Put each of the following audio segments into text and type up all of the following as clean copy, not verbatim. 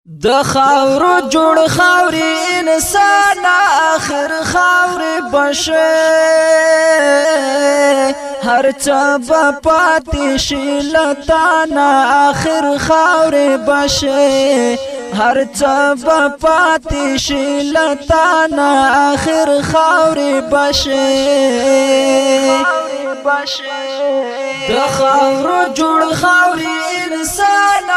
د خاورو جوړ خاوري انسان اخر خاوري بشه هر چا با پاتې شي لتانا اخر خاوري بشه هر چا با پاتې شي لتانا اخر خاوري بشه د خاورو جوړ خاوري انسان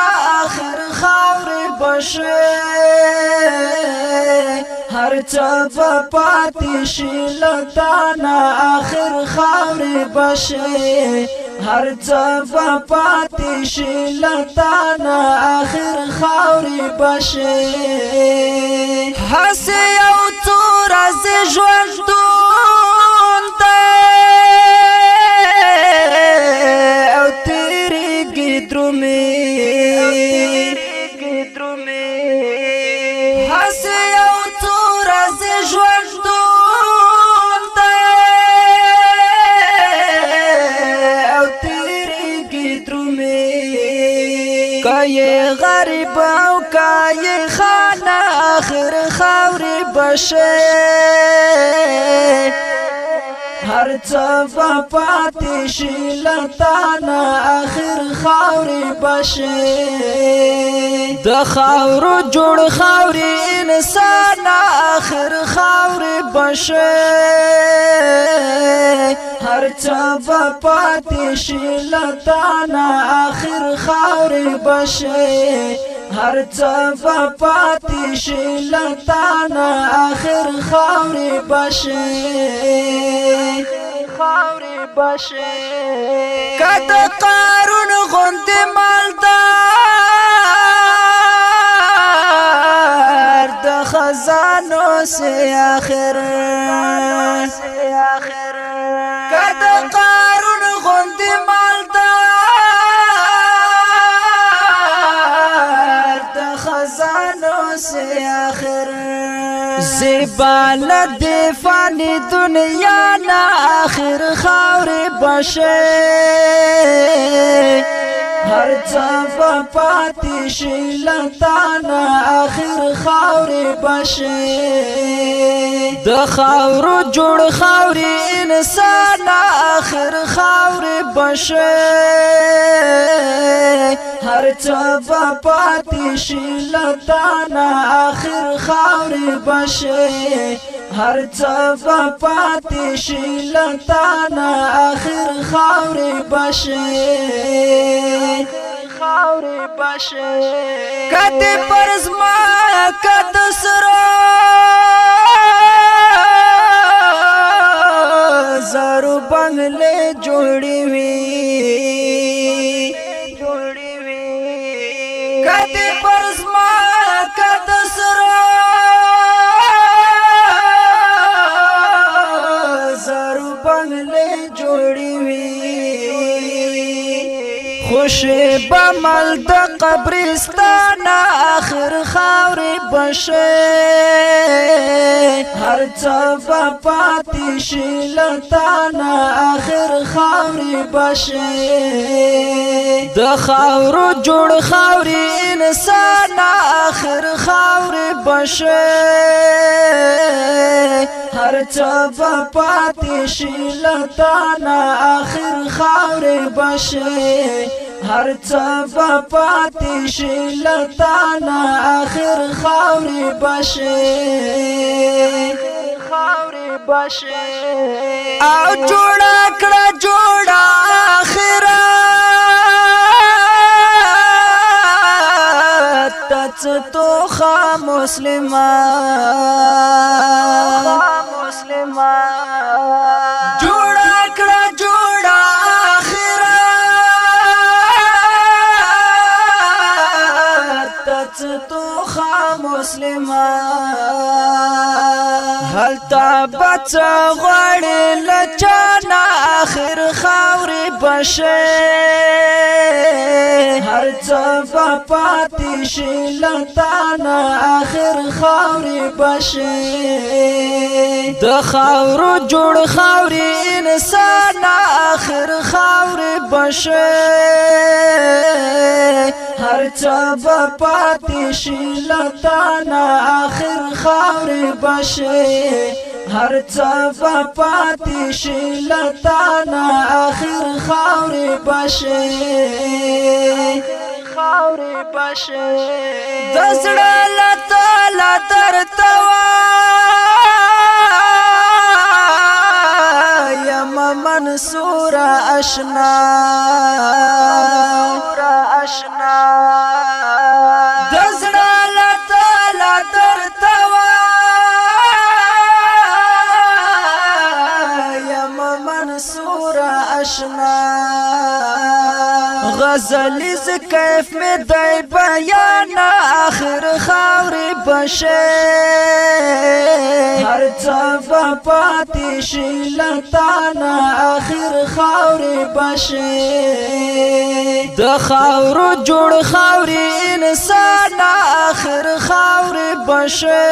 اخر خاوري بشه هر چا با پاتې شي لتانا اخر خاوري بشه هر چا با پاتې شي لتانا اخر خاوري بشه هسه او تور از ژوندون ته او تیریږي درومي هسه او تور از ژوندون ته او تیریږي درومي کای غریب او کای خانه اخر خاوري بشه هر چا با پاتې شي لتانا اخر خاوري بشه د خاورو جوړ خاوري انسان اخر خاوري بشه هر چا با پاتې شي لتانا اخر خاوري بشه هر چا با پاتې شي لتانا اخر خاوري بشه کده قارون غوند مالدار د خزانو سے آخر کده قارون غوند مالدار د خزانو سے آخر زبال دی فانی دنیا نا آخر خاوري بشه هر چا با پاتې شي لتانا آخر خاوري بشه د خاورو جوړ خاوري انسان آخر خاوري بشه هر چا با پاتې شي لتانا آخر خاوري بشه هر چا با پاتې شي لتانا آخر خاوري بشه کته پرزما کته سرا زارو بنگلے جوړی وی کته پرزما کته سرا زارو بنگلے جوړی وی خوش بمل د قبرستان اخر خاوري بشه هر چا با پاتې شي لتانا اخر خاوري بشه د خاورو جوړ خاوري انسان اخر خاوري بشه هر چا با پاتې شي لتانا اخر خاوري بشه هر چا با پاتې شي لتانا اخر خاوري بشه او جوړا کړه جوړا آخرت تڅ تو خا مسلمان جوړا کړه جوړا تو خا مسلمان هل تا بچا غړې لچانا اخر خاوري بشه هر چا با پاتې شي لتانا اخر خاوري بشه د خاورو جوړ خاوري انسان اخر خاوري بشه هر چا با پاتې پاتې شي لتانا آخر خاورې بشي هر څه به پاتې شي لتانا آخر خاورې بشي د زړه له تله درته وایم منصوره اشنا د زړه له تله درته وایم منصوره اشنا غزلیز کیف میں دی بیان آخر خاورې بشي هر څه به پاتې شي لتانا آخر خاورې بشي د خاورو جوړ خاورې انسان آخر خاورې بشي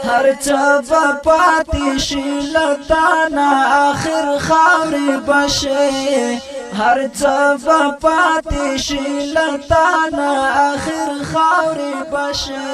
هر څه به پاتې شي لتانا آخر خاورې بشي هر څه به پاتې شي لتانا آخر خاورې بشي